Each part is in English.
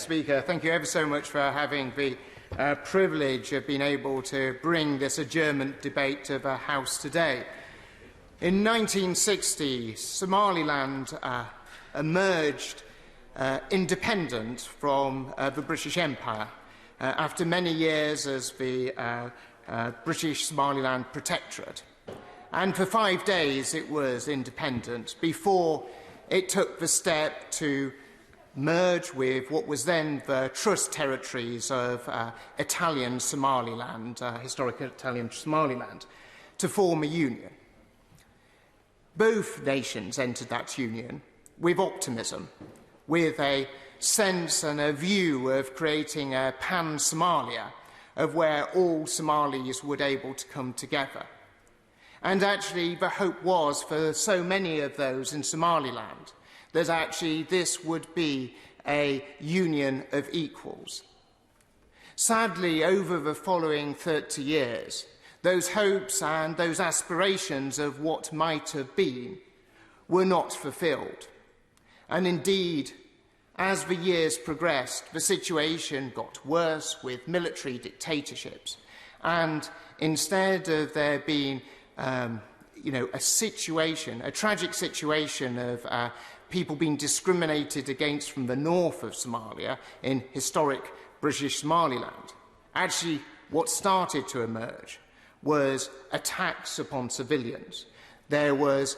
Speaker. Thank you ever so much for having the privilege of being able to bring this adjournment debate to the House today. In 1960, Somaliland emerged independent from the British Empire after many years as the British Somaliland Protectorate. And for 5 days it was independent before it took the step to merge with what was then the trust territories of Italian Somaliland, historic Italian Somaliland, to form a union. Both nations entered that union with optimism, with a sense and a view of creating a pan-Somalia, of where all Somalis would be able to come together. And actually, the hope was for so many of those in Somaliland that actually this would be a union of equals. Sadly, over the following 30 years, those hopes and those aspirations of what might have been were not fulfilled. And indeed, as the years progressed, the situation got worse with military dictatorships. And instead of there being a tragic situation of people being discriminated against from the north of Somalia in historic British Somaliland, actually what started to emerge was attacks upon civilians. There was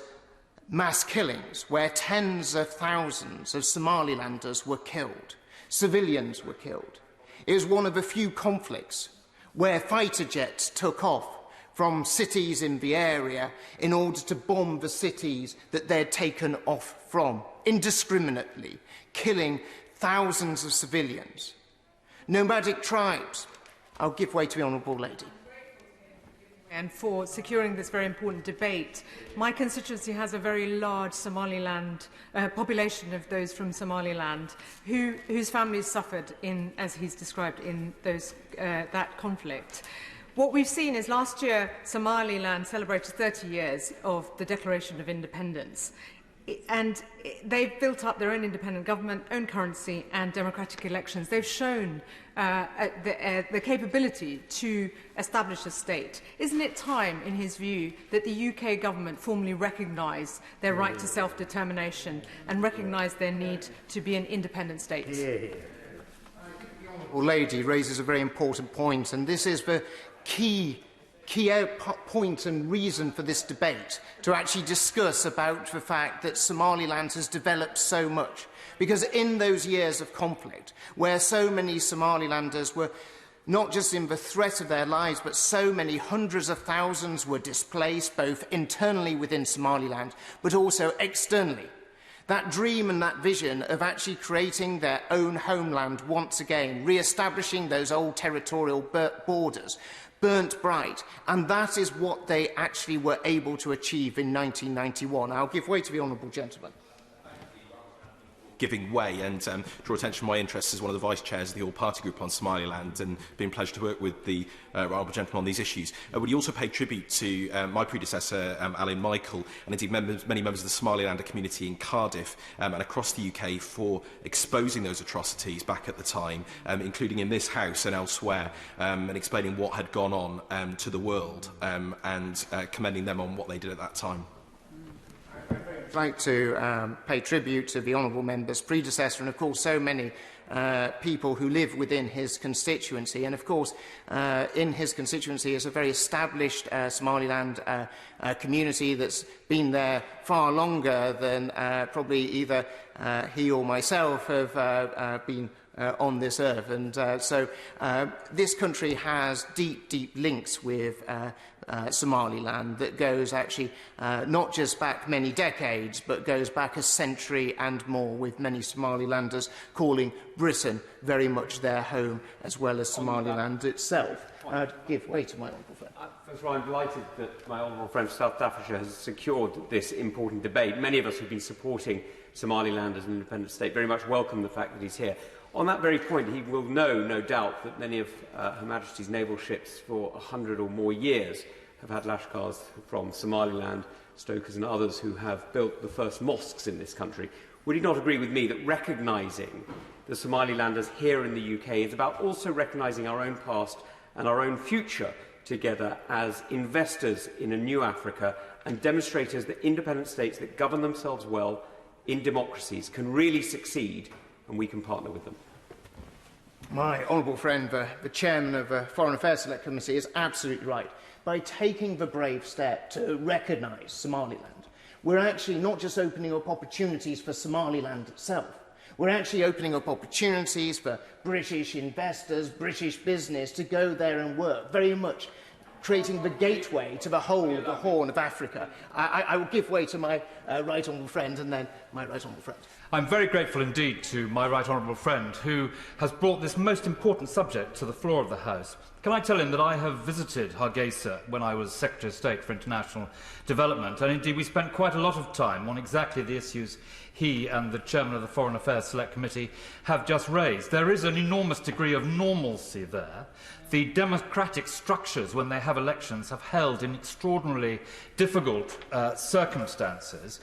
mass killings where tens of thousands of Somalilanders were killed. Civilians were killed. It was one of the few conflicts where fighter jets took off from cities in the area in order to bomb the cities that they'd taken off from, indiscriminately, killing thousands of civilians. Nomadic tribes. I'll give way to the Honourable Lady. And for securing this very important debate. My constituency has a very large Somaliland population of those from Somaliland whose families suffered in, as he's described, in that conflict. What we've seen is last year Somaliland celebrated 30 years of the Declaration of Independence. And they've built up their own independent government, own currency and democratic elections. They've shown the capability to establish a state. Isn't it time, in his view, that the UK government formally recognise their right to self-determination and recognise their need to be an independent state? The Honourable Lady raises a very important point, and this is the key point and reason for this debate, to actually discuss about the fact that Somaliland has developed so much. Because in those years of conflict, where so many Somalilanders were not just in the threat of their lives, but so many hundreds of thousands were displaced, both internally within Somaliland, but also externally. That dream and that vision of actually creating their own homeland once again, re-establishing those old territorial borders, burnt bright, and that is what they actually were able to achieve in 1991. I'll give way to the honourable gentleman. Giving way and draw attention to my interests as one of the vice chairs of the all-party group on Somaliland, and been a pleasure to work with the honourable gentleman on these issues. Would you also pay tribute to my predecessor, Alan Michael, and indeed many members of the Somalilander community in Cardiff and across the UK for exposing those atrocities back at the time, including in this House and elsewhere, and explaining what had gone on to the world, and commending them on what they did at that time. I'd like to pay tribute to the honourable member's predecessor and, of course, so many people who live within his constituency. And, of course, in his constituency is a very established Somaliland community that's been there far longer than probably either he or myself have been on this earth. And so this country has deep, deep links with Somaliland that goes actually not just back many decades, but goes back a century and more, with many Somalilanders calling Britain very much their home, as well as Somaliland itself. I'd give way to my honourable friend. First of all, I'm delighted that my honourable friend from South Staffordshire has secured this important debate. Many of us who've been supporting Somaliland as an independent state very much welcome the fact that he's here. On that very point, he will know, no doubt, that many of Her Majesty's naval ships for 100 or more years have had Lashkars from Somaliland, Stokers and others who have built the first mosques in this country. would he not agree with me that recognising the Somalilanders here in the UK is about also recognising our own past and our own future together as investors in a new Africa and demonstrators that independent states that govern themselves well in democracies can really succeed, and we can partner with them? My honourable friend, the chairman of the Foreign Affairs Select Committee, is absolutely right. By taking the brave step to recognise Somaliland, we're actually not just opening up opportunities for Somaliland itself. We're actually opening up opportunities for British investors, British business to go there and work, very much creating the gateway to the whole of the Horn of Africa. I will give way to my right honourable friend and then my right honourable friend. I'm very grateful indeed to my right honourable friend who has brought this most important subject to the floor of the House. Can I tell him that I have visited Hargeisa when I was Secretary of State for International Development, and indeed we spent quite a lot of time on exactly the issues he and the Chairman of the Foreign Affairs Select Committee have just raised. There is an enormous degree of normalcy there. The democratic structures, when they have elections, have held in extraordinarily difficult circumstances.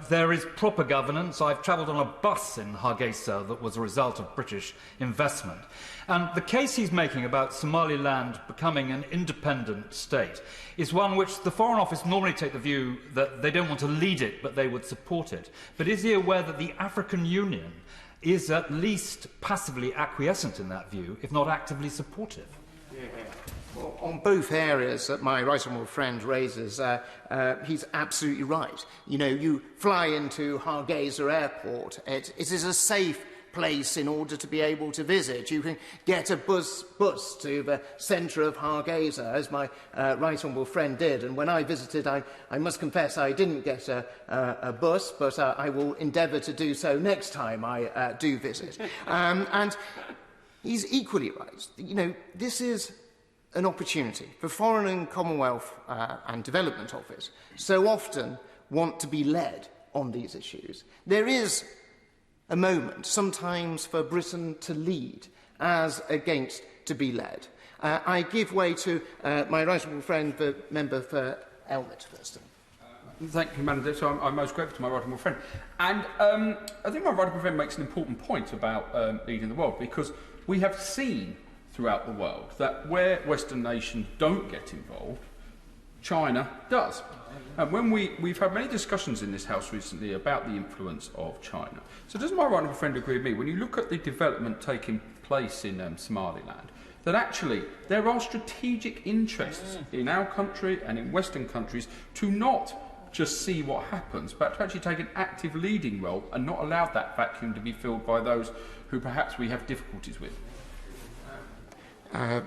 There is proper governance. I've travelled on a bus in Hargeisa that was a result of British investment. And the case he's making about Somaliland becoming an independent state is one which the Foreign Office normally take the view that they don't want to lead it, but they would support it. But is he aware that the African Union is at least passively acquiescent in that view, if not actively supportive? Well, on both areas that my right honourable friend raises, he's absolutely right. You know, you fly into Hargeisa Airport, it is a safe place in order to be able to visit. You can get a bus to the centre of Hargeisa, as my right honourable friend did. And when I visited, I must confess I didn't get a bus, but I will endeavour to do so next time I do visit. And he's equally right. You know, this is an opportunity. The Foreign and Commonwealth and Development Office so often want to be led on these issues. There is a moment, sometimes, for Britain to lead as against to be led. I give way to my right honourable friend, the member for Elmet first. Thank you, Madam Deputy. I'm most grateful to my right honourable friend. And I think my right honourable friend makes an important point about leading the world, because we have seen throughout the world that where Western nations don't get involved, China does. And when we've had many discussions in this House recently about the influence of China. So does my right honourable friend agree with me, when you look at the development taking place in Somaliland, that actually there are strategic interests in our country and in Western countries to not just see what happens, but to actually take an active leading role and not allow that vacuum to be filled by those who perhaps we have difficulties with?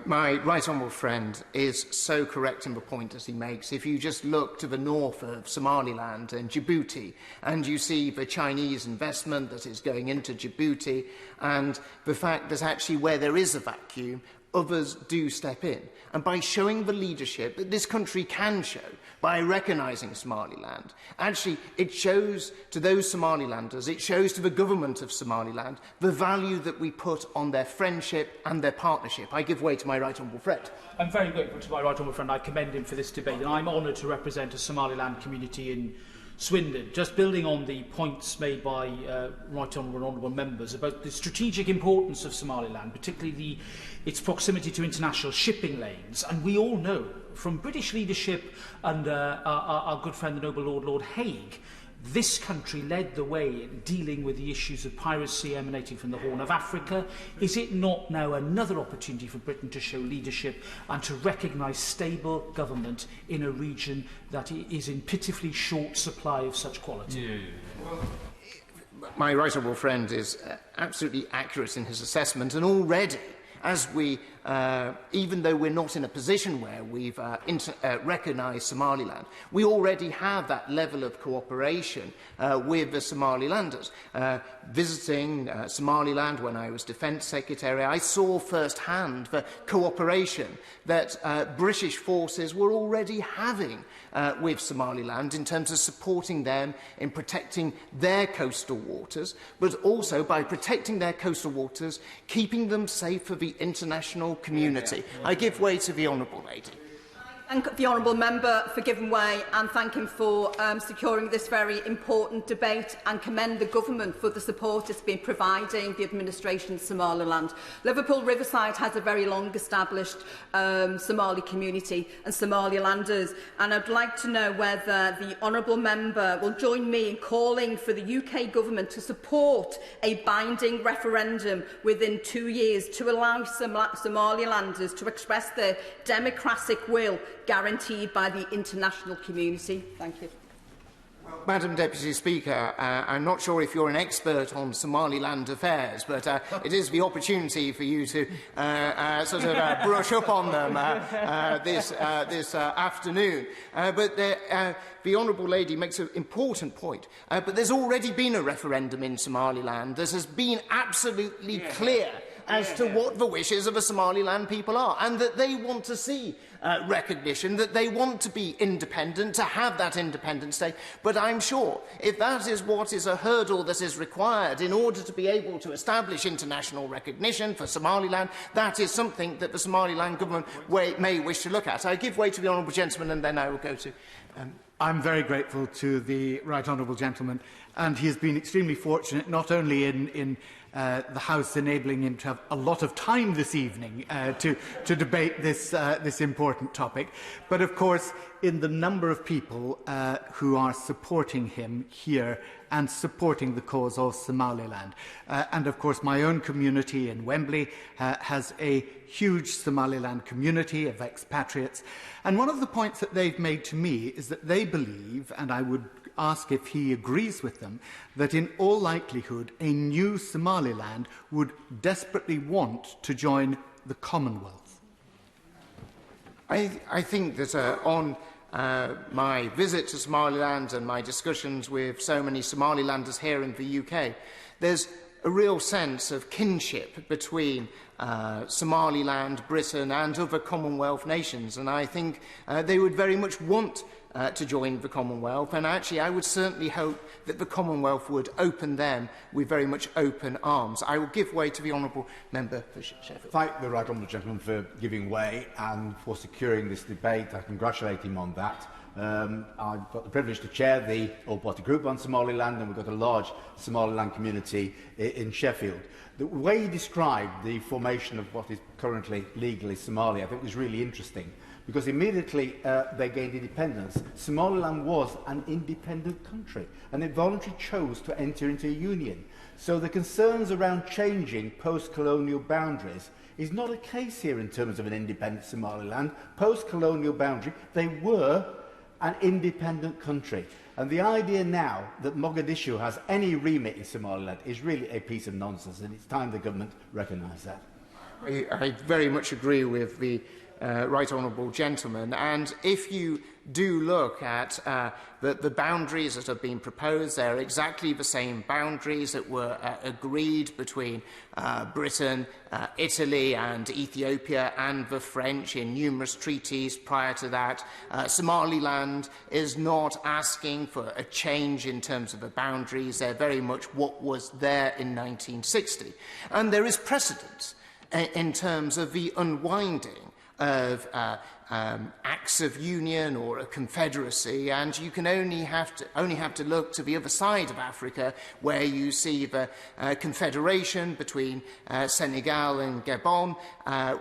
My right honourable friend is so correct in the point as he makes. If you just look to the north of Somaliland and Djibouti, and you see the Chinese investment that is going into Djibouti, and the fact that actually where there is a vacuum, others do step in. And by showing the leadership that this country can show, by recognising Somaliland, actually it shows to those Somalilanders, it shows to the government of Somaliland the value that we put on their friendship and their partnership. I give way to my right honourable friend. I'm very grateful to my right honourable friend. I commend him for this debate, and I'm honoured to represent a Somaliland community in Swindon. Just building on the points made by right honourable and honourable members about the strategic importance of Somaliland, particularly its proximity to international shipping lanes. And we all know from British leadership under our good friend the Noble Lord Haig, this country led the way in dealing with the issues of piracy emanating from the Horn of Africa. Is it not now another opportunity for Britain to show leadership and to recognise stable government in a region that is in pitifully short supply of such quality? Well, my right honourable friend is absolutely accurate in his assessment, and already, as we, even though we're not in a position where we've recognised Somaliland, we already have that level of cooperation with the Somalilanders. Visiting Somaliland when I was Defence Secretary, I saw firsthand the cooperation that British forces were already having with Somaliland in terms of supporting them in protecting their coastal waters, but also by protecting their coastal waters, keeping them safe for the international community. I give way to the honourable lady. thank the honourable member for giving way and thank him for securing this very important debate and commend the government for the support it's been providing the administration in Somaliland. Liverpool Riverside has a very long established Somali community and Somalilanders, and I'd like to know whether the honourable member will join me in calling for the UK government to support a binding referendum within 2 years to allow Somalilanders to express their democratic will guaranteed by the international community. Thank you. Madam Deputy Speaker, I'm not sure if you're an expert on Somaliland affairs, but it is the opportunity for you to brush up on them this afternoon. But the Honourable Lady makes an important point. But there's already been a referendum in Somaliland that has been absolutely clear as to what the wishes of the Somaliland people are, and that they want to see recognition, that they want to be independent, to have that independent state. But I'm sure if that is what is a hurdle that is required in order to be able to establish international recognition for Somaliland, that is something that the Somaliland government may wish to look at. I give way to the honourable gentleman, and then I will go to... I'm very grateful to the right honourable gentleman, and he has been extremely fortunate not only in the House enabling him to have a lot of time this evening to debate this important topic, but of course in the number of people who are supporting him here and supporting the cause of Somaliland. And of course my own community in Wembley has a huge Somaliland community of expatriates. And one of the points that they've made to me is that they believe, and I would ask if he agrees with them, that in all likelihood a new Somaliland would desperately want to join the Commonwealth. I think that on my visit to Somaliland and my discussions with so many Somalilanders here in the UK, there's a real sense of kinship between Somaliland, Britain and other Commonwealth nations, and I think they would very much want to join the Commonwealth, and actually I would certainly hope that the Commonwealth would open them with very much open arms. I will give way to the honourable member for Sheffield. Thank the right honourable gentleman for giving way and for securing this debate. I congratulate him on that. I've got the privilege to chair the all-party group on Somaliland, and we've got a large Somaliland community in Sheffield. The way he described the formation of what is currently legally Somalia, I think was really interesting, because immediately they gained independence, Somaliland was an independent country, and it voluntarily chose to enter into a union. So the concerns around changing post-colonial boundaries is not a case here in terms of an independent Somaliland. Post-colonial boundary, they were an independent country. And the idea now that Mogadishu has any remit in Somaliland is really a piece of nonsense, and it's time the government recognise that. I very much agree with the right honourable gentleman, and if you do look at the boundaries that have been proposed, they're exactly the same boundaries that were agreed between Britain, Italy and Ethiopia and the French in numerous treaties prior to that. Somaliland is not asking for a change in terms of the boundaries. They're very much what was there in 1960. And there is precedent in terms of the unwinding of acts of union or a confederacy, and you can only have to look to the other side of Africa, where you see the confederation between Senegal and Gabon,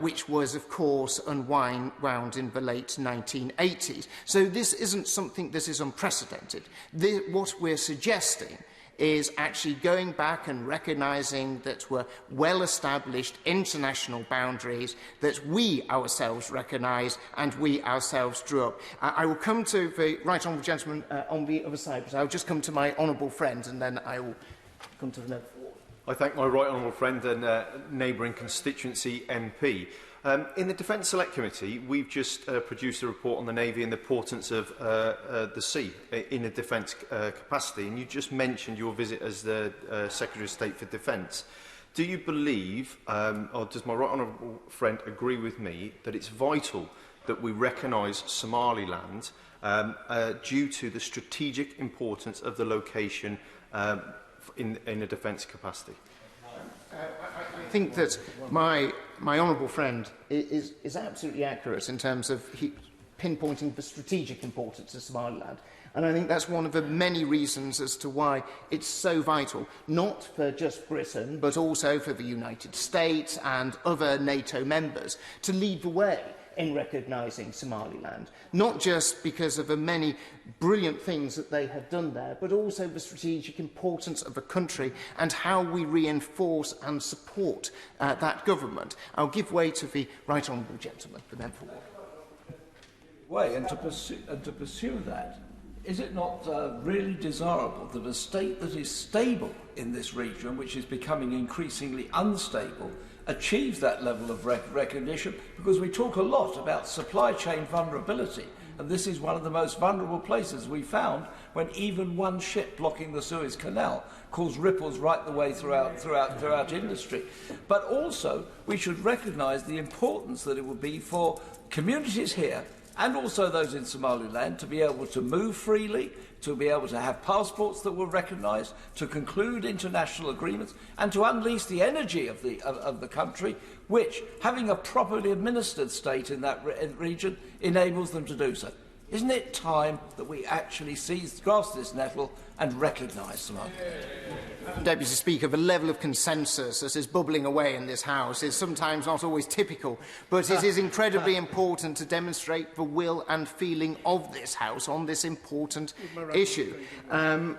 which was of course unwound in the late 1980s. So this isn't something that is unprecedented. What we're suggesting is actually going back and recognising that were well-established international boundaries that we ourselves recognise and we ourselves drew up. I will come to the right honourable gentleman on the other side, but I'll just come to my honourable friend and then I will come to the next one. I thank my right honourable friend and neighbouring constituency MP. In the Defence Select Committee, we've just produced a report on the Navy and the importance of the sea in a defence capacity, and you just mentioned your visit as the Secretary of State for Defence. Do you believe, or does my right honourable friend agree with me, that it's vital that we recognise Somaliland due to the strategic importance of the location in a defence capacity? I think that my honourable friend is absolutely accurate in terms of pinpointing the strategic importance of Somaliland. And I think that's one of the many reasons as to why it's so vital, not for just Britain, but also for the United States and other NATO members, to lead the way in recognising Somaliland, not just because of the many brilliant things that they have done there, but also the strategic importance of the country and how we reinforce and support that government. I'll give way to the Right Honourable Gentleman, the member for Ward. And to pursue that, is it not really desirable that a state that is stable in this region, which is becoming increasingly unstable, achieves that level of recognition? Because we talk a lot about supply chain vulnerability, and this is one of the most vulnerable places we found when even one ship blocking the Suez Canal caused ripples right the way throughout industry. But also, we should recognise the importance that it would be for communities here and also those in Somaliland to be able to move freely, to be able to have passports that were recognised, to conclude international agreements, and to unleash the energy of the country, which, having a properly administered state in that region, enables them to do so. Isn't it time that we actually grasp this nettle and recognise Somaliland? Deputy Speaker, the level of consensus that is bubbling away in this House is sometimes not always typical, but it is incredibly important to demonstrate the will and feeling of this House on this important issue. I'll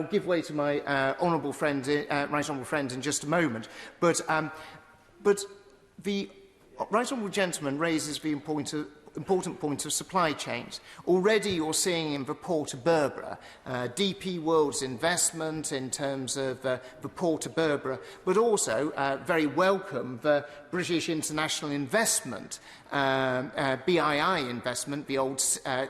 give way to my right honourable friend in just a moment. But the Right Honourable Gentleman raises the important point of supply chains. Already you're seeing in the port of Berbera, DP World's investment in terms of the port of Berbera, but also very welcome the British International Investment, BII investment, the old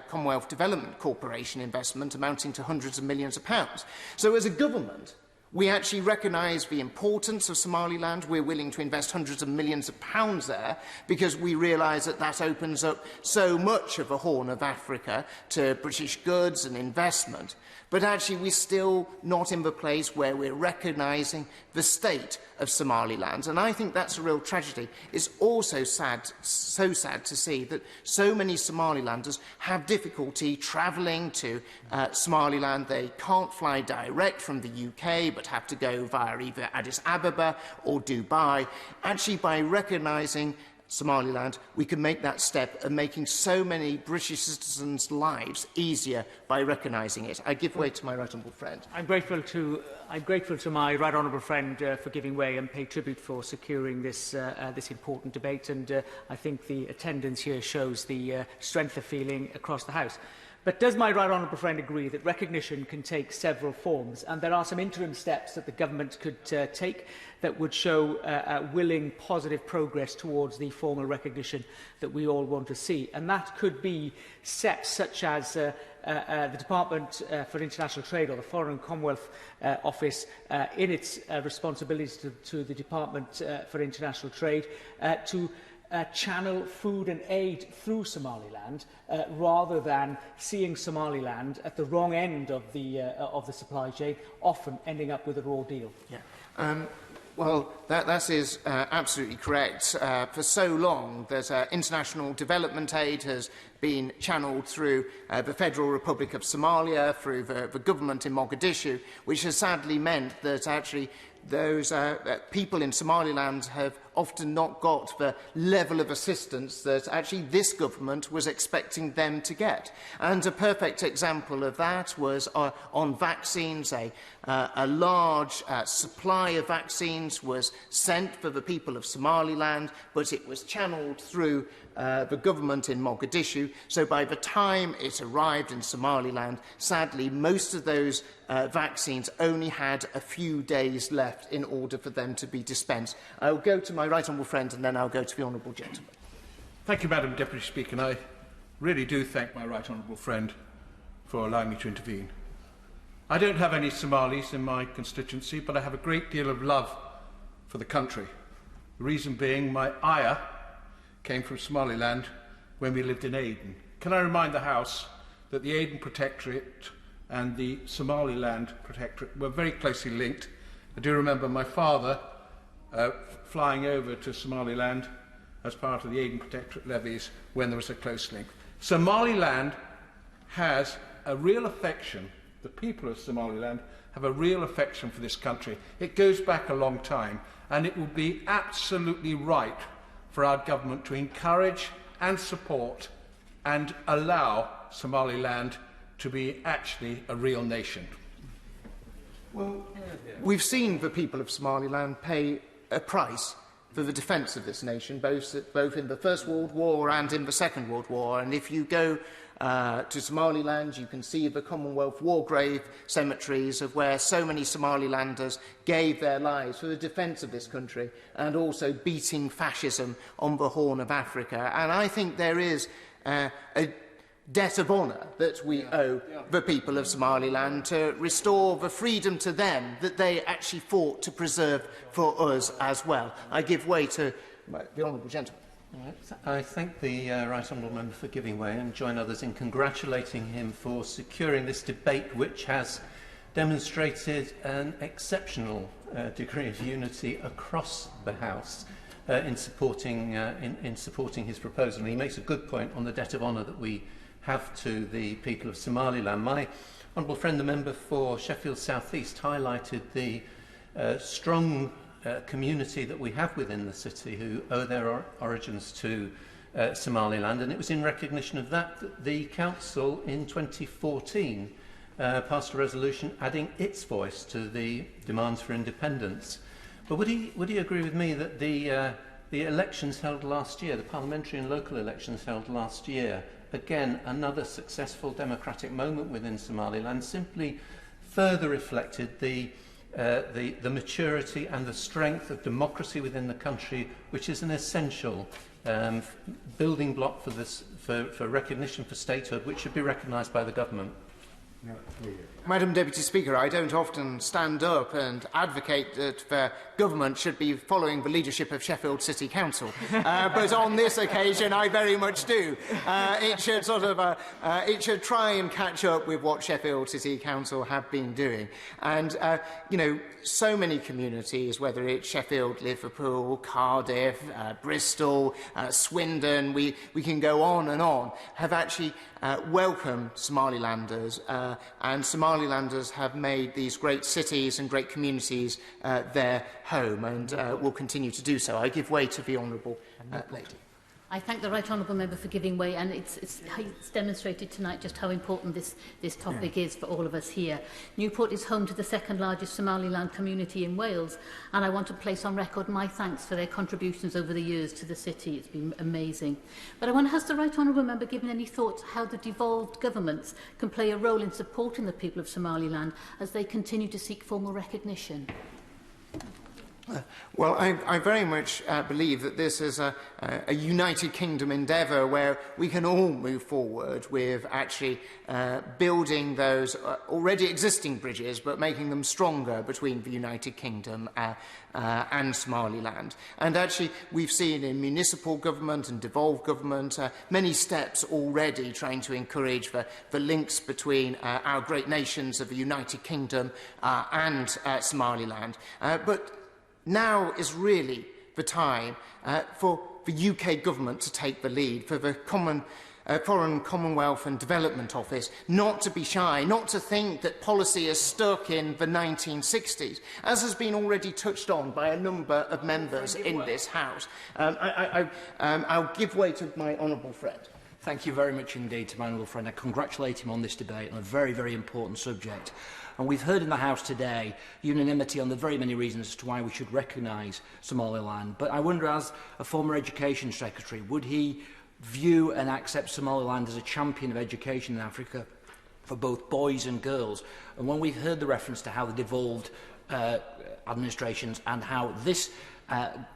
Commonwealth Development Corporation investment amounting to hundreds of millions of pounds. So as a government, we actually recognise the importance of Somaliland. We're willing to invest hundreds of millions of pounds there because we realise that that opens up so much of the Horn of Africa to British goods and investment. But actually, we're still not in the place where we're recognising the state of Somaliland. And I think that's a real tragedy. It's also sad, so sad to see that so many Somalilanders have difficulty travelling to Somaliland. They can't fly direct from the UK, but have to go via either Addis Ababa or Dubai. Actually, by recognising Somaliland, we can make that step of making so many British citizens' lives easier by recognising it. I give way to my right honourable friend. I'm grateful to my right honourable friend for giving way and pay tribute for securing this important debate. And I think the attendance here shows the strength of feeling across the House. But does my right honourable friend agree that recognition can take several forms, and there are some interim steps that the government could take that would show willing, positive progress towards the formal recognition that we all want to see? And that could be steps such as the Department for International Trade, or the Foreign Commonwealth Office, in its responsibilities to the Department for International Trade, to channel food and aid through Somaliland, rather than seeing Somaliland at the wrong end of the supply chain, often ending up with a raw deal. Yeah. Well, that is absolutely correct. For so long that international development aid has been channelled through the Federal Republic of Somalia, through the government in Mogadishu, which has sadly meant that actually those people in Somaliland have often not got the level of assistance that actually this government was expecting them to get. And a perfect example of that was on vaccines. A large supply of vaccines was sent for the people of Somaliland, but it was channelled through the government in Mogadishu. So by the time it arrived in Somaliland, sadly, most of those vaccines only had a few days left in order for them to be dispensed. I'll go to my right honourable friend and then I'll go to the honourable gentleman. Thank you, Madam Deputy Speaker, and I really do thank my right honourable friend for allowing me to intervene. I don't have any Somalis in my constituency, but I have a great deal of love for the country. The reason being, my ayah came from Somaliland when we lived in Aden. Can I remind the House that the Aden Protectorate and the Somaliland Protectorate were very closely linked. I do remember my father flying over to Somaliland as part of the Aden Protectorate levies when there was a close link. Somaliland has a real affection, the people of Somaliland have a real affection for this country. It goes back a long time, and it will be absolutely right for our government to encourage and support and allow Somaliland to be actually a real nation. Well, we've seen the people of Somaliland pay a price for the defence of this nation, both in the First World War and in the Second World War. And if you go to Somaliland, you can see the Commonwealth war grave cemeteries of where so many Somalilanders gave their lives for the defence of this country and also beating fascism on the Horn of Africa. And I think there is a debt of honour that we owe the people of Somaliland to restore the freedom to them that they actually fought to preserve for us as well. I give way to the honourable gentleman. I thank the Right Honourable Member for giving way and join others in congratulating him for securing this debate, which has demonstrated an exceptional degree of unity across the House in supporting his proposal. And he makes a good point on the debt of honour that we have to the people of Somaliland. My honourable friend, the member for Sheffield South East, highlighted the strong community that we have within the city who owe their origins to Somaliland, and it was in recognition of that that the Council in 2014 passed a resolution adding its voice to the demands for independence. But would he agree with me that the elections held last year, the parliamentary and local elections held last year, again another successful democratic moment within Somaliland, simply further reflected the maturity and the strength of democracy within the country, which is an essential building block for recognition for statehood, which should be recognised by the government. Madam Deputy Speaker, I don't often stand up and advocate that the government should be following the leadership of Sheffield City Council, but on this occasion I very much do. It should try and catch up with what Sheffield City Council have been doing. And, you know, so many communities, whether it's Sheffield, Liverpool, Cardiff, Bristol, Swindon, we can go on, have actually welcomed Somalilanders, and Somalilanders have made these great cities and great communities their home, and will continue to do so. I give way to the honourable lady. I thank the Right Honourable Member for giving way, and it's demonstrated tonight just how important this topic is for all of us here. Newport is home to the second largest Somaliland community in Wales, and I want to place on record my thanks for their contributions over the years to the city. It's been amazing. But I wonder, has the Right Honourable Member given any thought to how the devolved governments can play a role in supporting the people of Somaliland as they continue to seek formal recognition? Well, I very much believe that this is a United Kingdom endeavour where we can all move forward with actually building those already existing bridges, but making them stronger between the United Kingdom and Somaliland. And actually, we've seen in municipal government and devolved government many steps already trying to encourage the links between our great nations of the United Kingdom and Somaliland. But now is really the time for the UK government to take the lead, for the Foreign, Commonwealth and Development Office not to be shy, not to think that policy is stuck in the 1960s, as has been already touched on by a number of members in this House. I'll give way to my honourable friend. Thank you very much indeed to my honourable friend. I congratulate him on this debate on a very, very important subject. And we've heard in the House today unanimity on the very many reasons as to why we should recognise Somaliland. But I wonder, as a former Education Secretary, would he view and accept Somaliland as a champion of education in Africa for both boys and girls? And when we've heard the reference to how the devolved administrations and how this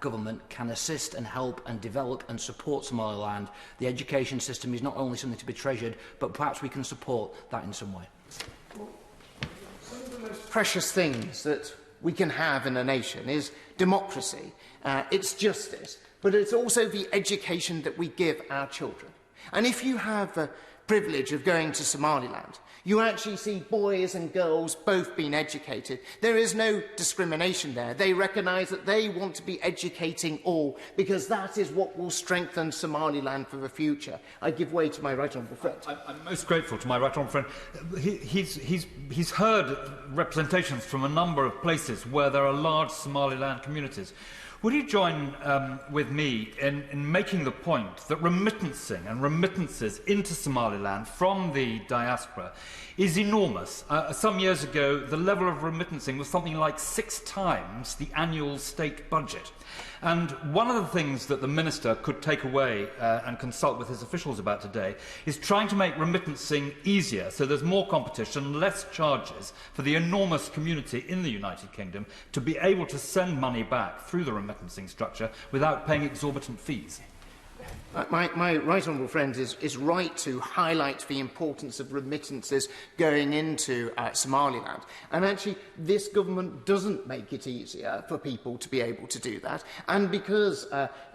government can assist and help and develop and support Somaliland, the education system is not only something to be treasured, but perhaps we can support that in some way. Precious things that we can have in a nation is democracy, it's justice, but it's also the education that we give our children. And if you have privilege of going to Somaliland. You actually see boys and girls both being educated. There is no discrimination there. They recognise that they want to be educating all, because that is what will strengthen Somaliland for the future. I give way to my right honourable friend. I'm most grateful to my right honourable friend. He's heard representations from a number of places where there are large Somaliland communities. Would you join with me in making the point that remittances into Somaliland from the diaspora is enormous? Some years ago, the level of remittancing was something like 6 times the annual state budget. And one of the things that the Minister could take away and consult with his officials about today is trying to make remittancing easier, so there's more competition, less charges for the enormous community in the United Kingdom to be able to send money back through the remittancing structure without paying exorbitant fees. My right honourable friend is right to highlight the importance of remittances going into Somaliland. And actually, this government doesn't make it easier for people to be able to do that. And because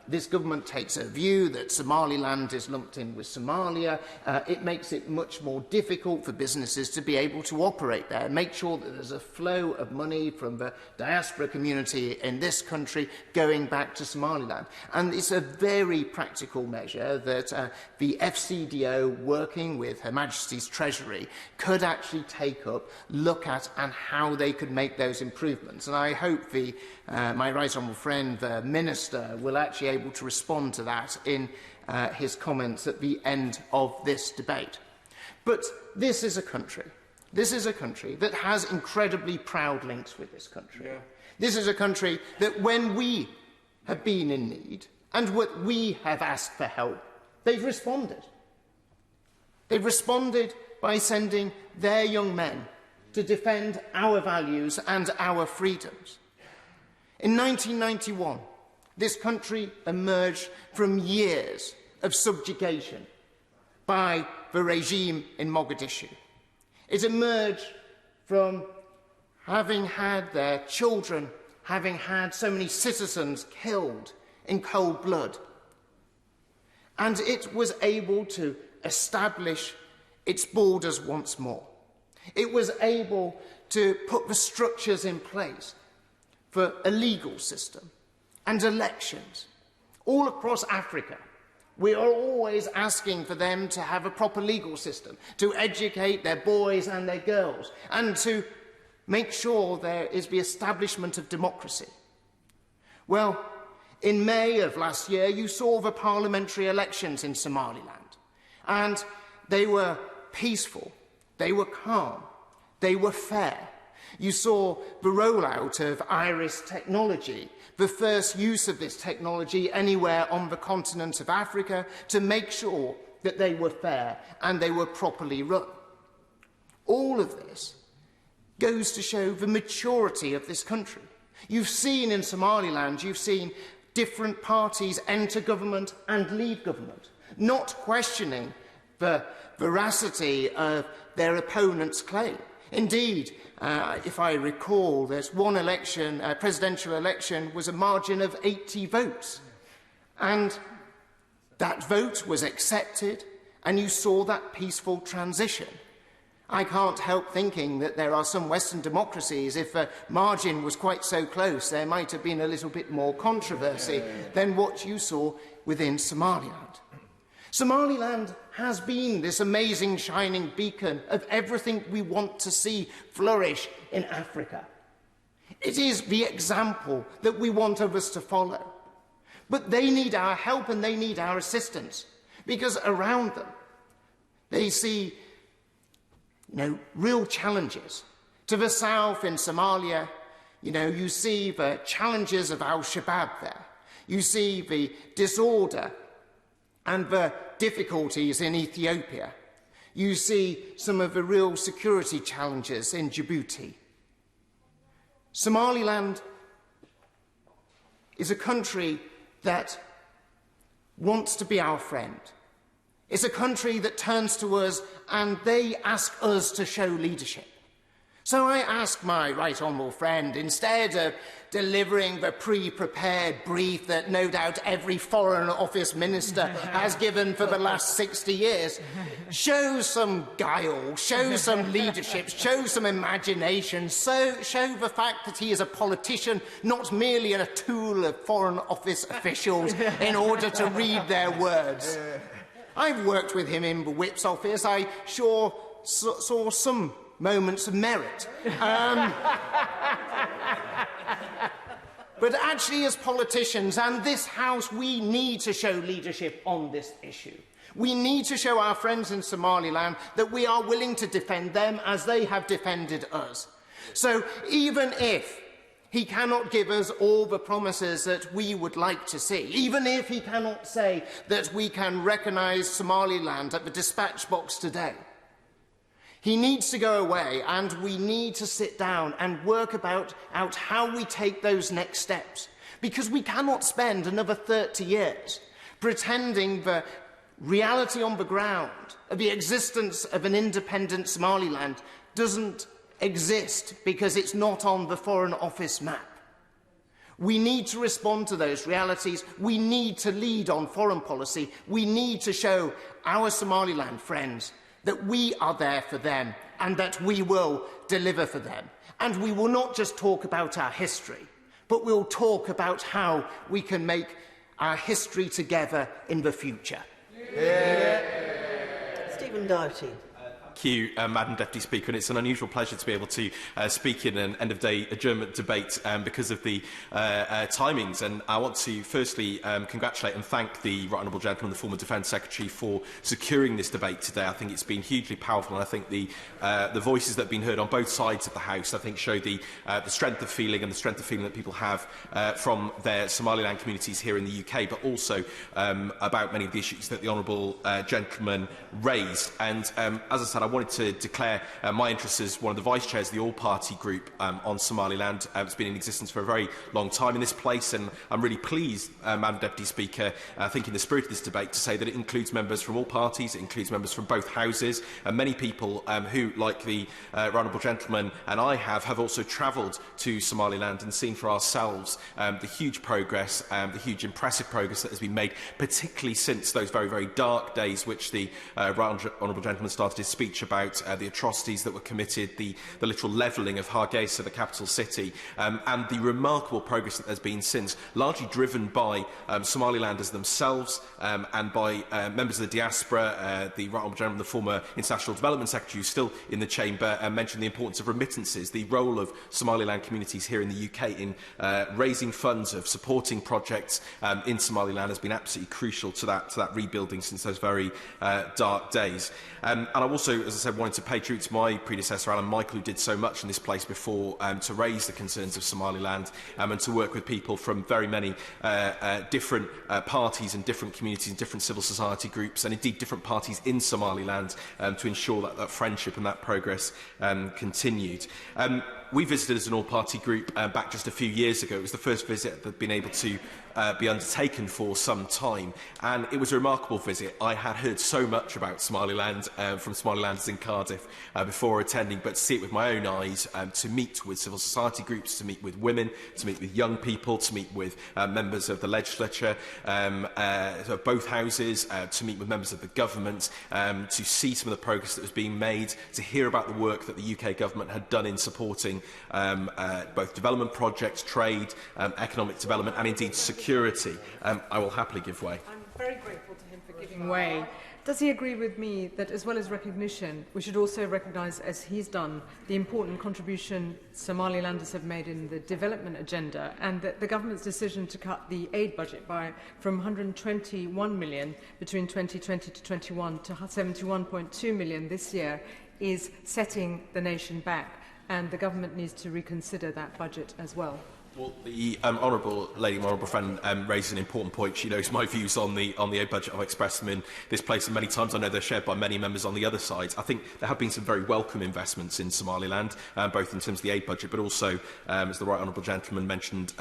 this government takes a view that Somaliland is lumped in with Somalia, it makes it much more difficult for businesses to be able to operate there, make sure that there's a flow of money from the diaspora community in this country going back to Somaliland. And it's a very practical measure that the FCDO, working with Her Majesty's Treasury, could actually take up, look at, and how they could make those improvements. And I hope my right honourable friend, the Minister, will actually able to respond to that in his comments at the end of this debate. But this is a country that has incredibly proud links with this country. Yeah. This is a country that when we have been in need and what we have asked for help, they've responded. They've responded by sending their young men to defend our values and our freedoms. In 1991, this country emerged from years of subjugation by the regime in Mogadishu. It emerged from having had their children, having had so many citizens killed in cold blood. And it was able to establish its borders once more. It was able to put the structures in place for a legal system and elections. All across Africa, we are always asking for them to have a proper legal system, to educate their boys and their girls, and to make sure there is the establishment of democracy. Well, in May of last year, you saw the parliamentary elections in Somaliland, and they were peaceful, they were calm, they were fair. You saw the rollout of iris technology, the first use of this technology anywhere on the continent of Africa, to make sure that they were fair and they were properly run. All of this goes to show the maturity of this country. You've seen in Somaliland, you've seen different parties enter government and leave government, not questioning the veracity of their opponent's claim. Indeed, if I recall, there's one election, presidential election, was a margin of 80 votes. And that vote was accepted, and you saw that peaceful transition. I can't help thinking that there are some Western democracies, if the margin was quite so close, there might have been a little bit more controversy than what you saw within Somaliland. Somaliland has been this amazing shining beacon of everything we want to see flourish in Africa. It is the example that we want others to follow. But they need our help and they need our assistance, because around them they see real challenges. To the south in Somalia, you see the challenges of Al-Shabaab there. You see the disorder and the difficulties in Ethiopia. You see some of the real security challenges in Djibouti. Somaliland is a country that wants to be our friend. It's a country that turns to us and they ask us to show leadership. So I ask my right honourable friend, instead of delivering the pre-prepared brief that no doubt every Foreign Office minister has given for the last 60 years, show some guile, show some leadership, show some imagination, show the fact that he is a politician, not merely a tool of Foreign Office officials in order to read their words. I've worked with him in the Whip's office. I sure saw some moments of merit. But actually, as politicians and this House, we need to show leadership on this issue. We need to show our friends in Somaliland that we are willing to defend them as they have defended us. So even if he cannot give us all the promises that we would like to see, even if he cannot say that we can recognise Somaliland at the dispatch box today, he needs to go away, and we need to sit down and work out how we take those next steps. Because we cannot spend another 30 years pretending the reality on the ground of the existence of an independent Somaliland doesn't exist because it's not on the Foreign Office map. We need to respond to those realities. We need to lead on foreign policy. We need to show our Somaliland friends that we are there for them and that we will deliver for them. And we will not just talk about our history, but we'll talk about how we can make our history together in the future. Stephen Doughty. Thank you, Madam Deputy Speaker, and it's an unusual pleasure to be able to speak in an end-of-day adjournment debate because of the timings. And I want to firstly congratulate and thank the Right Honourable Gentleman, the former Defence Secretary, for securing this debate today. I think it's been hugely powerful, and I think the voices that have been heard on both sides of the House, I think, show the strength of feeling and the strength of feeling that people have from their Somaliland communities here in the UK, but also about many of the issues that the Honourable Gentleman raised. And as I said, I wanted to declare my interest as one of the Vice Chairs of the All-Party Group on Somaliland. It's been in existence for a very long time in this place, and I'm really pleased, Madam Deputy Speaker, I think in the spirit of this debate, to say that it includes members from all parties, it includes members from both houses, and many people who, like the Right Honourable Gentleman and I have also travelled to Somaliland and seen for ourselves the huge progress, the huge impressive progress that has been made, particularly since those very, very dark days which the Right Honourable Gentleman started his speech about the atrocities that were committed, the literal levelling of Hargeisa, the capital city, and the remarkable progress that there's been since, largely driven by Somalilanders themselves and by members of the diaspora. The Right Honourable Gentleman, the former International Development Secretary, who's still in the Chamber, mentioned the importance of remittances, the role of Somaliland communities here in the UK in raising funds, of supporting projects in Somaliland has been absolutely crucial to that rebuilding since those very dark days. And I also, as I said, wanted to pay tribute to my predecessor, Alan Michael, who did so much in this place before to raise the concerns of Somaliland and to work with people from very many different parties and different communities and different civil society groups, and indeed different parties in Somaliland, to ensure that friendship and that progress continued. We visited as an all-party group back just a few years ago. It was the first visit that had been able to be undertaken for some time, and it was a remarkable visit. I had heard so much about Somaliland from Somalilanders in Cardiff before attending, but to see it with my own eyes, to meet with civil society groups, to meet with women, to meet with young people, to meet with members of the legislature, of both houses, to meet with members of the government, to see some of the progress that was being made, to hear about the work that the UK government had done in supporting both development projects, trade, economic development, and indeed security. I will happily give way. I'm very grateful to him for giving way. Does he agree with me that, as well as recognition, we should also recognise, as he's done, the important contribution Somalilanders have made in the development agenda, and that the government's decision to cut the aid budget from 121 million between 2020 to 21 to 71.2 million this year is setting the nation back, and the government needs to reconsider that budget as well? Well, the honourable lady, my honourable friend, raises an important point. She knows my views on the aid budget. I've expressed them in this place many times. I know they're shared by many members on the other side. I think there have been some very welcome investments in Somaliland, both in terms of the aid budget, but also, as the right honourable gentleman mentioned,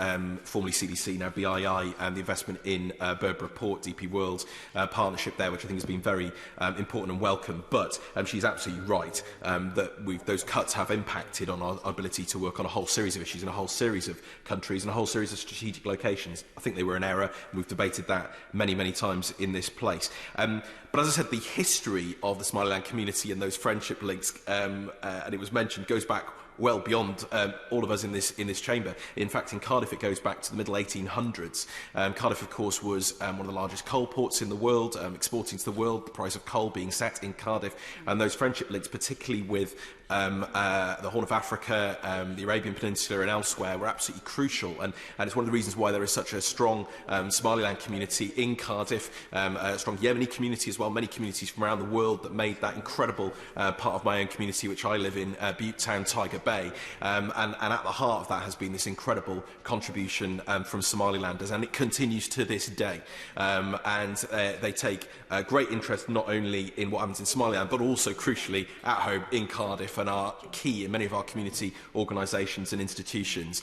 formerly CDC, now BII, and the investment in Berbera Port, DP World partnership there, which I think has been very important and welcome. But she's absolutely right that those cuts have impacted on our ability to work on a whole series of issues in a whole series of countries and a whole series of strategic locations. I think they were an error. We've debated that many, many times in this place. But as I said, the history of the Somaliland community and those friendship links, and it was mentioned, goes back well beyond all of us in this chamber. In fact, in Cardiff, it goes back to the middle 1800s. Cardiff, of course, was one of the largest coal ports in the world, exporting to the world, the price of coal being set in Cardiff, and those friendship links, particularly with the Horn of Africa, the Arabian Peninsula and elsewhere, were absolutely crucial, and it's one of the reasons why there is such a strong Somaliland community in Cardiff, a strong Yemeni community as well, many communities from around the world that made that incredible part of my own community, which I live in, Butte Town, Tiger Bay, and at the heart of that has been this incredible contribution from Somalilanders, and it continues to this day, and they take great interest not only in what happens in Somaliland, but also, crucially, at home in Cardiff, and are key in many of our community organisations and institutions.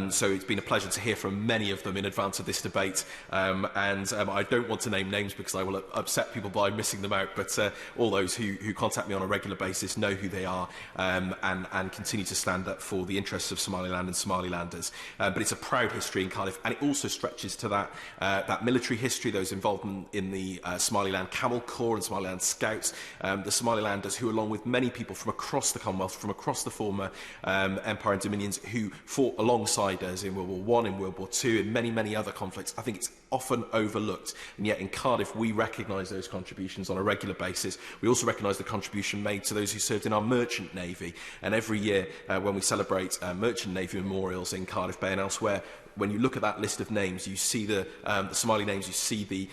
So it's been a pleasure to hear from many of them in advance of this debate, and I don't want to name names because I will upset people by missing them out, but all those who contact me on a regular basis know who they are, and continue to stand up for the interests of Somaliland and Somalilanders. But it's a proud history in Cardiff, and it also stretches to that military history, those involvement in the Somaliland Camel Corps and Somaliland Scouts, the Somalilanders who, along with many people from across the Commonwealth, from across the former Empire and Dominions, who fought alongside us in World War I, in World War II, and many, many other conflicts. I think it's often overlooked, and yet in Cardiff we recognise those contributions on a regular basis. We also recognise the contribution made to those who served in our merchant navy, and every year when we celebrate merchant navy memorials in Cardiff Bay and elsewhere, when you look at that list of names, you see the Somali names, you see the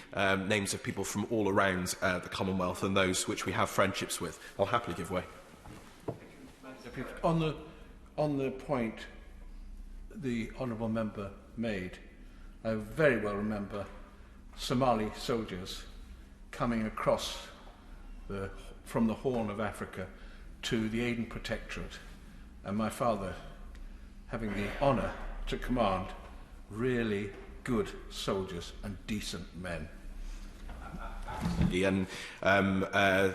names of people from all around the Commonwealth and those which we have friendships with. I'll happily give way. On the point the honourable member made, I very well remember Somali soldiers coming across from the Horn of Africa to the Aden Protectorate, and my father having the honour to command really good soldiers and decent men. And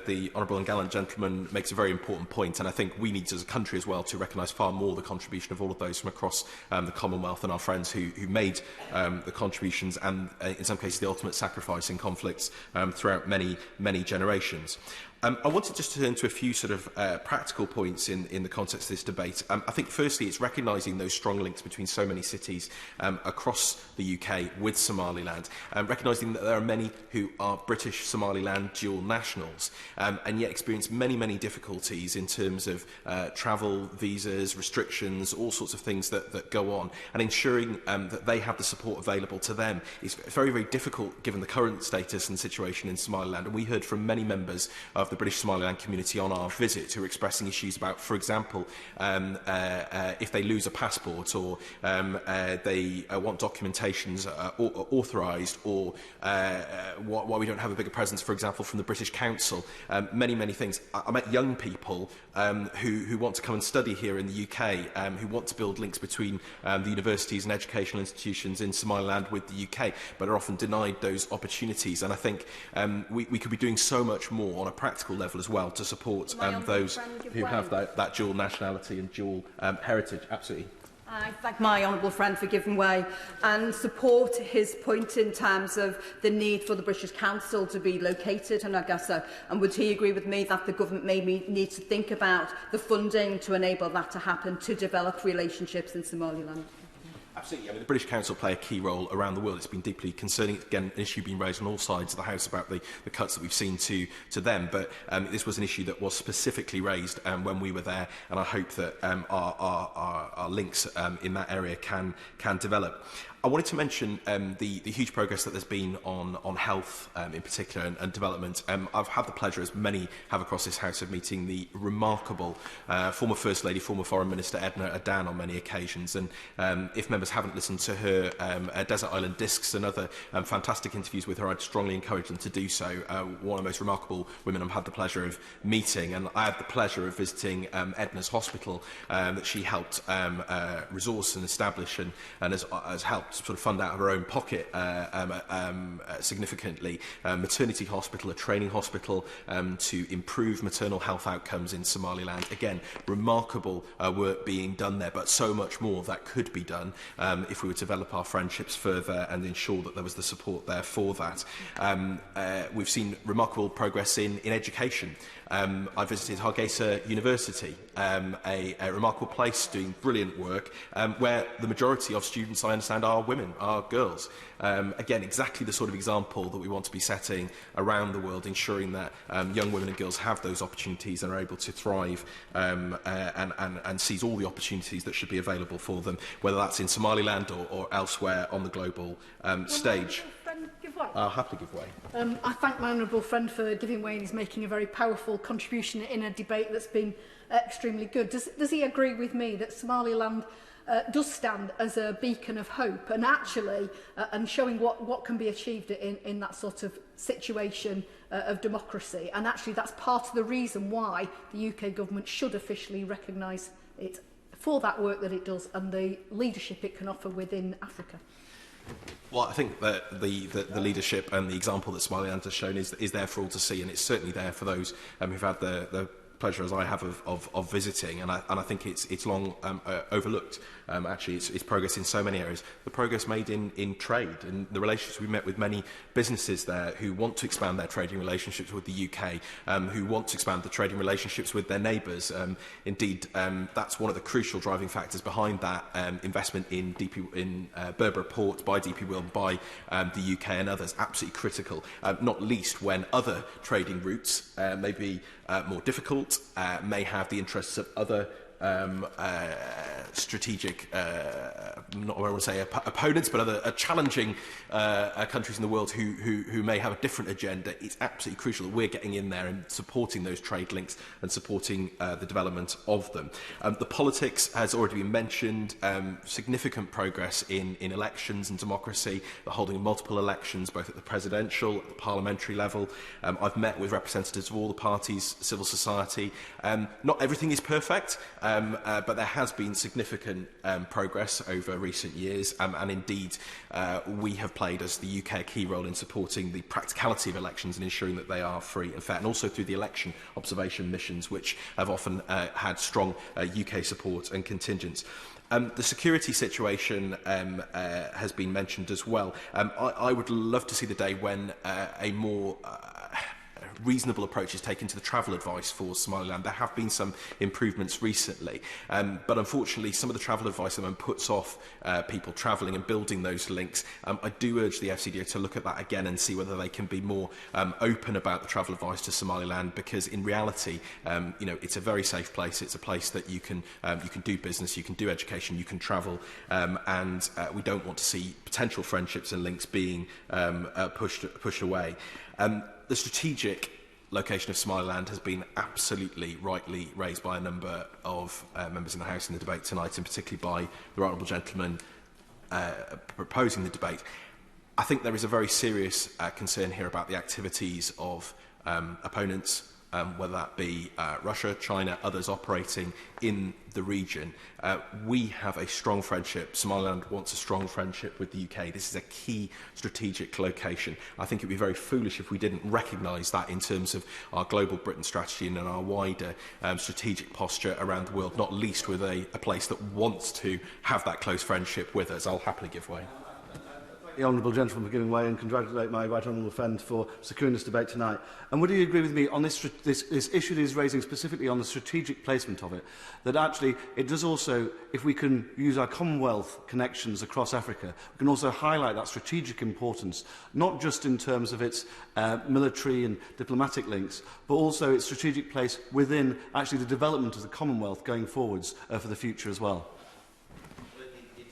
the honourable and gallant gentleman makes a very important point, and I think we need as a country as well to recognise far more the contribution of all of those from across the Commonwealth and our friends who made the contributions and in some cases the ultimate sacrifice in conflicts throughout many, many generations. I wanted just to turn to a few sort of practical points in the context of this debate. I think firstly it's recognising those strong links between so many cities across the UK with Somaliland, recognising that there are many who are British Somaliland dual nationals and yet experience many, many difficulties in terms of travel, visas, restrictions, all sorts of things that go on, and ensuring that they have the support available to them is very, very difficult given the current status and situation in Somaliland. And we heard from many members of the British Somaliland community on our visit who are expressing issues about, for example, if they lose a passport or they want documentations authorised, or why we don't have a bigger presence, for example, from the British Council. Many, many things. I met young people who want to come and study here in the UK, who want to build links between the universities and educational institutions in Somaliland with the UK, but are often denied those opportunities. And I think we could be doing so much more on a practical level as well to support those who have that dual nationality and dual heritage. Absolutely. I thank my honourable friend for giving way and support his point in terms of the need for the British Council to be located in Agasa. And would he agree with me that the government maybe needs to think about the funding to enable that to happen, to develop relationships in Somaliland? Absolutely. I mean, the British Council play a key role around the world. It's been deeply concerning. Again, an issue being raised on all sides of the House about the cuts that we've seen to them. But this was an issue that was specifically raised when we were there, and I hope that our links in that area can develop. I wanted to mention the huge progress that there's been on health in particular and development. I've had the pleasure, as many have across this House, of meeting the remarkable former First Lady, former Foreign Minister Edna Adan on many occasions. And if members haven't listened to her Desert Island Discs and other fantastic interviews with her, I'd strongly encourage them to do so. One of the most remarkable women I've had the pleasure of meeting. And I had the pleasure of visiting Edna's hospital that she helped resource and establish and has helped sort of fund out of her own pocket significantly. Maternity hospital, a training hospital to improve maternal health outcomes in Somaliland. Again, remarkable work being done there, but so much more that could be done if we were to develop our friendships further and ensure that there was the support there for that. We've seen remarkable progress in education. I visited Hargeisa University, a remarkable place doing brilliant work, where the majority of students, I understand, are women, are girls. Again, exactly the sort of example that we want to be setting around the world, ensuring that young women and girls have those opportunities and are able to thrive and seize all the opportunities that should be available for them, whether that's in Somaliland or elsewhere on the global stage. I'll happily give way. I thank my honourable friend for giving way, and he's making a very powerful contribution in a debate that's been extremely good. Does he agree with me that Somaliland does stand as a beacon of hope and actually and showing what can be achieved in that sort of situation of democracy, and actually that's part of the reason why the UK government should officially recognise it for that work that it does and the leadership it can offer within Africa? Well, I think that the leadership and the example that Somaliland has shown is there for all to see, and it's certainly there for those who've had the pleasure, as I have, of visiting, and I think it's long overlooked. Actually, it's progress in so many areas. The progress made in trade and the relationships we met with many businesses there who want to expand their trading relationships with the UK, who want to expand the trading relationships with their neighbours. Indeed, that's one of the crucial driving factors behind that investment in Berbera Port by DP World, by the UK and others. Absolutely critical, not least when other trading routes may be more difficult, may have the interests of other strategic, not what I want to say opponents, but other challenging countries in the world who may have a different agenda. It's absolutely crucial that we're getting in there and supporting those trade links and supporting the development of them. The politics has already been mentioned. Significant progress in elections and democracy, the holding of multiple elections, both at the presidential, at the parliamentary level. I've met with representatives of all the parties, civil society. Not everything is perfect. But there has been significant progress over recent years, and indeed we have played, as the UK, a key role in supporting the practicality of elections and ensuring that they are free and fair, and also through the election observation missions, which have often had strong UK support and contingents. The security situation has been mentioned as well. I would love to see the day when a more reasonable approach is taken to the travel advice for Somaliland. There have been some improvements recently, but unfortunately some of the travel advice puts off people travelling and building those links. I do urge the FCDO to look at that again and see whether they can be more open about the travel advice to Somaliland, because in reality, it's a very safe place. It's a place that you can do business, you can do education, you can travel, and we don't want to see potential friendships and links being pushed away. The strategic location of Somaliland has been absolutely rightly raised by a number of members in the House in the debate tonight, and particularly by the right honourable gentleman proposing the debate. I think there is a very serious concern here about the activities of opponents, whether that be Russia, China, others operating in the region. We have a strong friendship. Somaliland wants a strong friendship with the UK. This is a key strategic location. I think it would be very foolish if we didn't recognise that in terms of our global Britain strategy and our wider strategic posture around the world, not least with a place that wants to have that close friendship with us. I'll happily give way. The honourable gentleman for giving way, and congratulate my right honourable friend for securing this debate tonight. And would you agree with me on this issue that he's raising specifically on the strategic placement of it, that actually it does also, if we can use our Commonwealth connections across Africa, we can also highlight that strategic importance, not just in terms of its military and diplomatic links, but also its strategic place within actually the development of the Commonwealth going forwards for the future as well?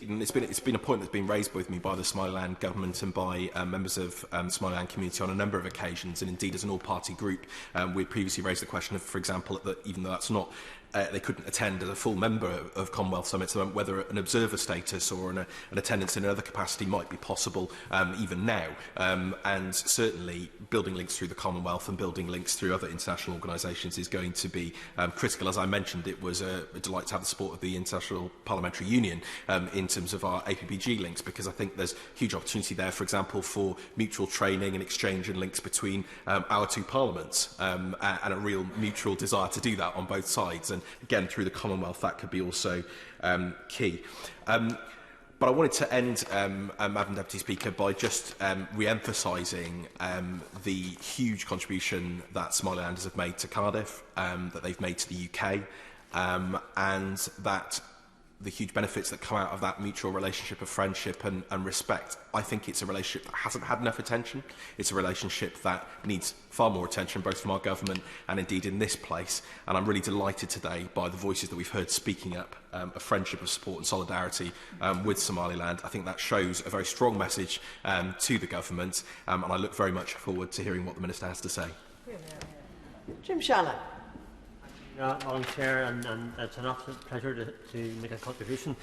it's been a point that's been raised with me by the Somaliland government and by members of the Somaliland community on a number of occasions, and indeed as an all-party group, we previously raised the question of, for example, that even though that's not they couldn't attend as a full member of Commonwealth Summits, whether an observer status or an attendance in another capacity might be possible even now. And certainly building links through the Commonwealth and building links through other international organisations is going to be critical. As I mentioned, it was a delight to have the support of the International Parliamentary Union in terms of our APPG links, because I think there's huge opportunity there, for example, for mutual training and exchange and links between our two parliaments, and a real mutual desire to do that on both sides. And again, through the Commonwealth, that could be also key. But I wanted to end, Madam Deputy Speaker, by just re-emphasising the huge contribution that Somalilanders have made to Cardiff, that they've made to the UK, and that the huge benefits that come out of that mutual relationship of friendship and respect. I think it's a relationship that hasn't had enough attention. It's a relationship that needs far more attention, both from our government and indeed in this place. And I'm really delighted today by the voices that we've heard speaking up a friendship of support and solidarity with Somaliland. I think that shows a very strong message to the government, and I look very much forward to hearing what the Minister has to say. Jim Shannon. Madam Chair, and it's an absolute pleasure to make a contribution.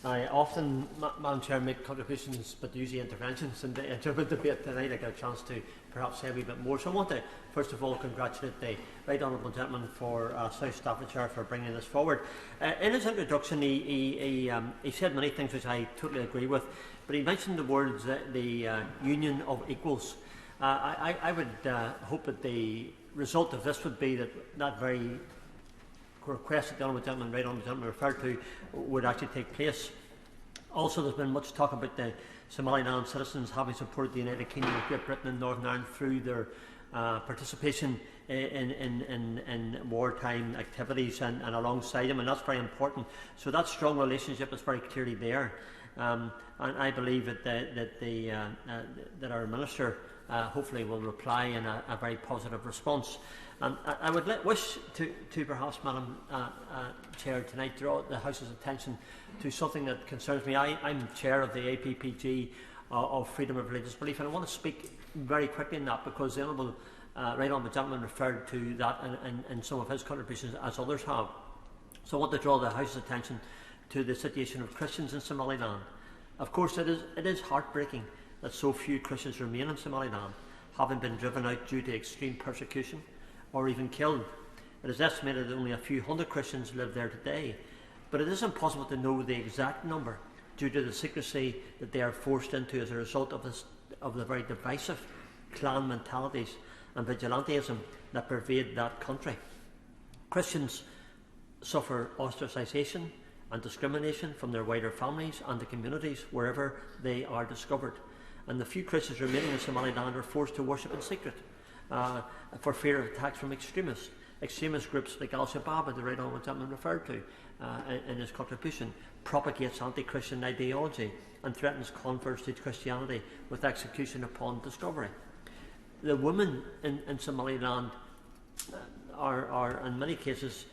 I often, Madam Chair, make contributions but usually interventions, and in the debate tonight I get a chance to perhaps say a wee bit more. So I want to first of all congratulate the Right Honourable Gentleman for South Staffordshire for bringing this forward. In his introduction he said many things which I totally agree with, but he mentioned the words the union of equals. I would hope that the result of this would be that very request that the Honourable Gentleman, Right Honourable Gentleman referred to would actually take place. Also, there's been much talk about the Somaliland citizens having supported the United Kingdom of Great Britain and Northern Ireland through their participation in wartime activities and alongside them, and that's very important. So that strong relationship is very clearly there, and I believe that our Minister hopefully will reply in a very positive response. I would wish to perhaps, Madam Chair, tonight draw the House's attention to something that concerns me. I'm Chair of the APPG of Freedom of Religious Belief, and I want to speak very quickly on that because the Honourable Right Honourable Gentleman referred to that in some of his contributions, as others have. So I want to draw the House's attention to the situation of Christians in Somaliland. Of course, it is heartbreaking that so few Christians remain in Somaliland, having been driven out due to extreme persecution or even killed. It is estimated that only a few hundred Christians live there today, but it is impossible to know the exact number due to the secrecy that they are forced into as a result of the very divisive clan mentalities and vigilantism that pervade that country. Christians suffer ostracisation and discrimination from their wider families and the communities wherever they are discovered, and the few Christians remaining in Somaliland are forced to worship in secret for fear of attacks from extremist groups like Al-Shabaab, that the Right Honourable Gentleman referred to in his contribution, propagates anti-Christian ideology and threatens converts to Christianity with execution upon discovery. The women in Somaliland are in many cases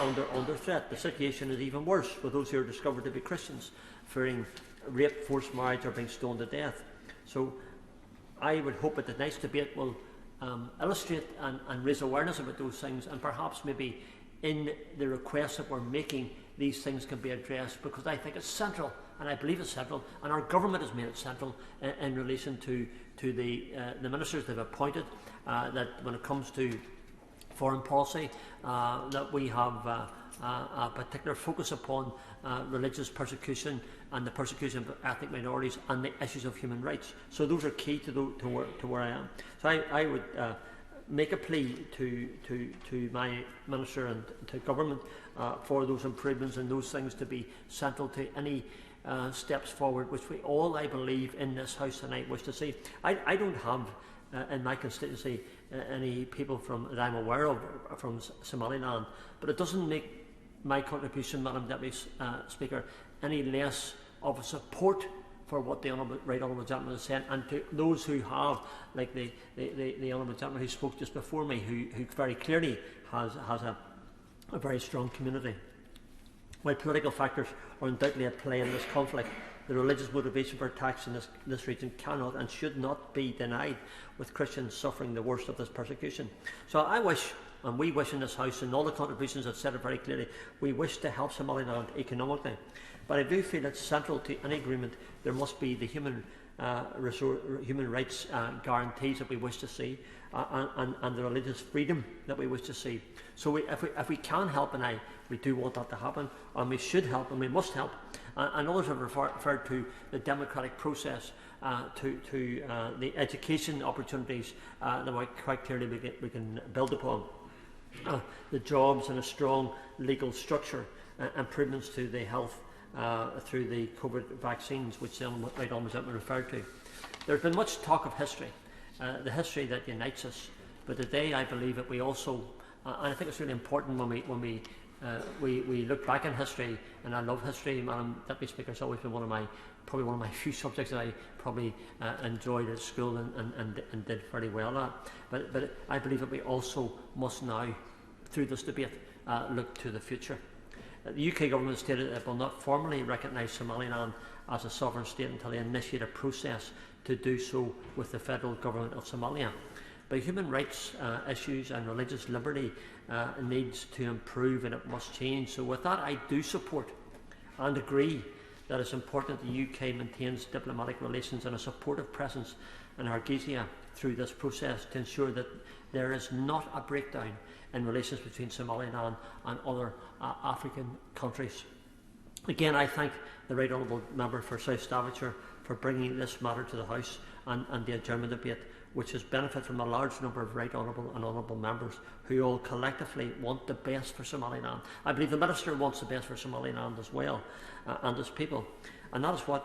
under threat. The situation is even worse for those who are discovered to be Christians, fearing rape, forced marriage, or being stoned to death. So I would hope that tonight's debate will illustrate and raise awareness about those things, and perhaps maybe in the requests that we're making, these things can be addressed, because I think it's central, and I believe it's central, and our government has made it central in relation to the ministers they've appointed, that when it comes to foreign policy, that we have a particular focus upon religious persecution and the persecution of ethnic minorities and the issues of human rights. So those are key to where I am. So I would make a plea to my Minister and to government for those improvements and those things to be central to any steps forward, which we all, I believe, in this House tonight wish to see. I don't have in my constituency any people that I'm aware of from Somaliland, but it doesn't make my contribution, Madam Deputy Speaker, any less of a support for what the Right Honourable Gentleman has said, and to those who have, like the Honourable Gentleman who spoke just before me, who very clearly has a very strong community. While political factors are undoubtedly at play in this conflict, the religious motivation for attacks in this region cannot and should not be denied, with Christians suffering the worst of this persecution. So I wish, and we wish in this House, and all the contributions have said it very clearly, we wish to help Somaliland economically. But I do feel it's central to any agreement there must be the human rights guarantees that we wish to see, and the religious freedom that we wish to see. So if we can help, and we do want that to happen, and we should help, and we must help. And others have referred to the democratic process, to the education opportunities that quite clearly we can build upon. The jobs and a strong legal structure, improvements to the health through the COVID vaccines, which the right honourable referred to. There's been much talk of history, the history that unites us. But today, I believe that we also, and I think it's really important when we look back in history, and I love history. Madam Deputy Speaker, it's always been probably one of my few subjects that I probably enjoyed at school and did very well at. But I believe that we also must now, through this debate, look to the future. The UK government stated that it will not formally recognise Somaliland as a sovereign state until they initiate a process to do so with the federal government of Somalia. But human rights issues and religious liberty needs to improve, and it must change. So with that, I do support and agree that it's important that the UK maintains diplomatic relations and a supportive presence in Hargeisa through this process to ensure that there is not a breakdown in relations between Somaliland and other African countries. Again, I thank the Right Honourable Member for South Staffordshire for bringing this matter to the House and the adjournment debate, which has benefited from a large number of Right Honourable and Honourable Members who all collectively want the best for Somaliland. I believe the Minister wants the best for Somaliland as well, and its people. And that is what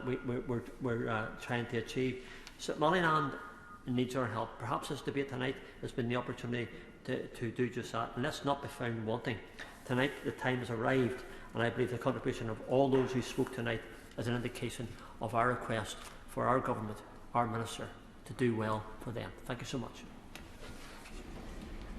we're trying to achieve. Somaliland needs our help. Perhaps this debate tonight has been the opportunity to do just that. And let's not be found wanting. Tonight the time has arrived, and I believe the contribution of all those who spoke tonight is an indication of our request for our government, our Minister, to do well for them. Thank you so much.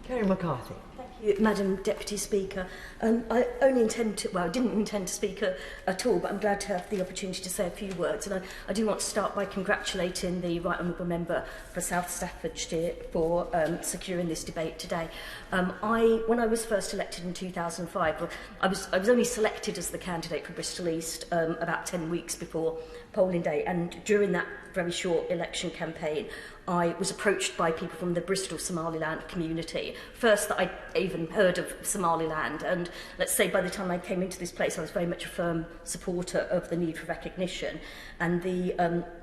Kerry McCarthy. Thank you, Madam Deputy Speaker. I only intend to, well, I didn't intend to speak at all, but I'm glad to have the opportunity to say a few words. And I do want to start by congratulating the Right Honourable Member for South Staffordshire for securing this debate today. When I was first elected in 2005, I was only selected as the candidate for Bristol East about 10 weeks before polling day, and during that very short election campaign, I was approached by people from the Bristol Somaliland community. First that I even heard of Somaliland, and let's say by the time I came into this place I was very much a firm supporter of the need for recognition. And the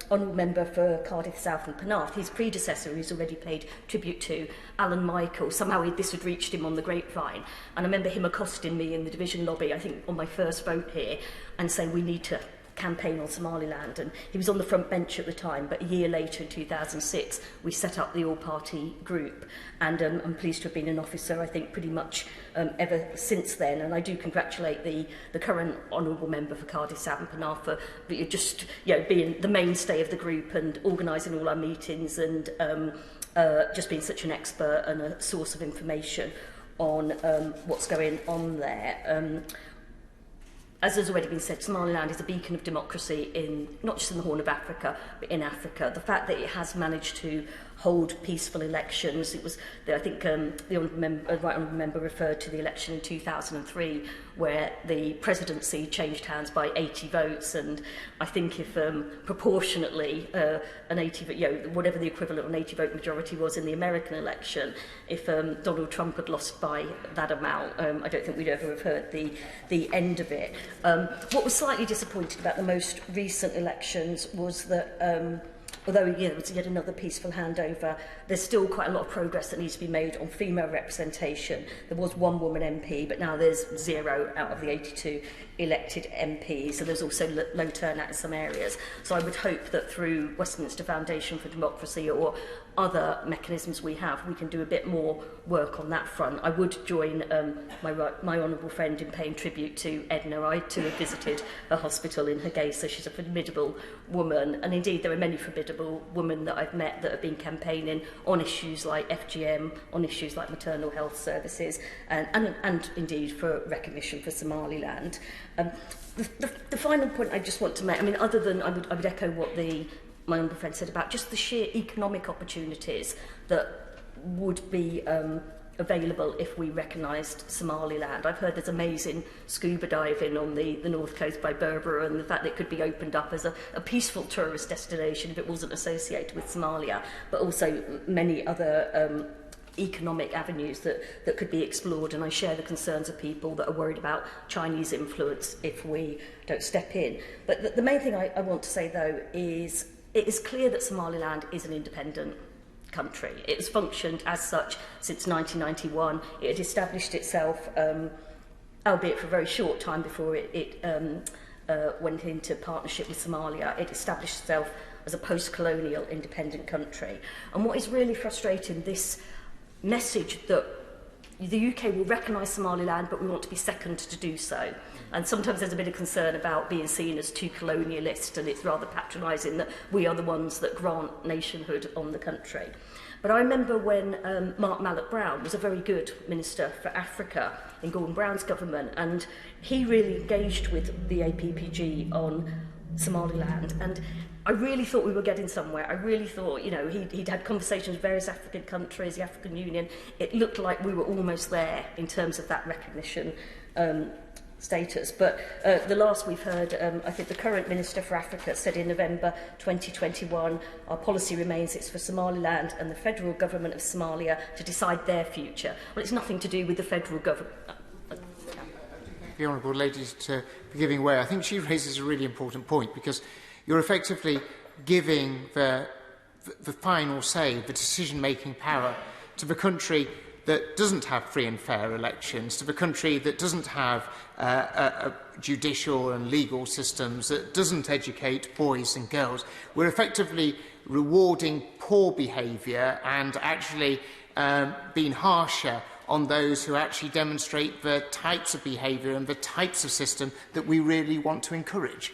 Honourable Member for Cardiff South and Penarth, his predecessor who's already paid tribute to, Alan Michael, somehow this had reached him on the grapevine. And I remember him accosting me in the division lobby, I think on my first vote here, and saying we need to campaign on Somaliland. And he was on the front bench at the time, but a year later in 2006 we set up the all-party group, and I'm pleased to have been an officer I think pretty much ever since then. And I do congratulate the current Honourable Member for Cardiff South and Penarth for just being the mainstay of the group and organising all our meetings, and just being such an expert and a source of information on what's going on there. As has already been said, Somaliland is a beacon of democracy not just in the Horn of Africa, but in Africa. The fact that it has managed to hold peaceful elections, I think the Right Honourable Member referred to the election in 2003, where the presidency changed hands by 80 votes, and I think if proportionately an 80, whatever the equivalent of an 80-vote majority was in the American election, if Donald Trump had lost by that amount, I don't think we'd ever have heard the end of it. What was slightly disappointing about the most recent elections was that although it was yet another peaceful handover, there's still quite a lot of progress that needs to be made on female representation. There was one woman MP, but now there's 0 out of the 82 elected MPs, so there's also low turnout in some areas. So I would hope that through Westminster Foundation for Democracy or other mechanisms we have, we can do a bit more work on that front. I would join my honourable friend in paying tribute to Edna. I too have visited a hospital in Hargeisa. She's a formidable woman, and indeed there are many formidable incredible women that I've met that have been campaigning on issues like FGM, on issues like maternal health services, and indeed for recognition for Somaliland. The final point I just want to make, I mean, other than I would echo what my honourable friend said about just the sheer economic opportunities that would be available if we recognised Somaliland. I've heard there's amazing scuba diving on the north coast by Berbera, and the fact that it could be opened up as a peaceful tourist destination if it wasn't associated with Somalia, but also many other economic avenues that could be explored. And I share the concerns of people that are worried about Chinese influence if we don't step in. But the main thing I want to say, though, is it is clear that Somaliland is an independent country. It has functioned as such since 1991. It had established itself, albeit for a very short time before it went into partnership with Somalia. It established itself as a post-colonial independent country. And what is really frustrating, this message that the UK will recognise Somaliland, but we want to be second to do so. And sometimes there's a bit of concern about being seen as too colonialist, and it's rather patronising that we are the ones that grant nationhood on the country. But I remember when Mark Mallock-Brown was a very good Minister for Africa in Gordon Brown's government, and he really engaged with the APPG on Somaliland, and I really thought we were getting somewhere. I really thought, you know, he'd had conversations with various African countries, the African Union. It looked like we were almost there in terms of that recognition status. But the last we've heard, I think the current Minister for Africa said in November 2021, our policy remains it's for Somaliland and the federal government of Somalia to decide their future. Well, it's nothing to do with the federal government. The Honourable Lady for giving way. I think she raises a really important point, because you're effectively giving the final say, the decision-making power, to the country that doesn't have free and fair elections, to the country that doesn't have a judicial and legal systems, that doesn't educate boys and girls. We're effectively rewarding poor behaviour and actually being harsher on those who actually demonstrate the types of behaviour and the types of system that we really want to encourage.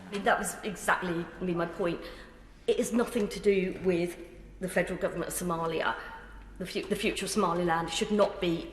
I mean, that was exactly my point. It is nothing to do with the federal government of Somalia. The future of Somaliland should not be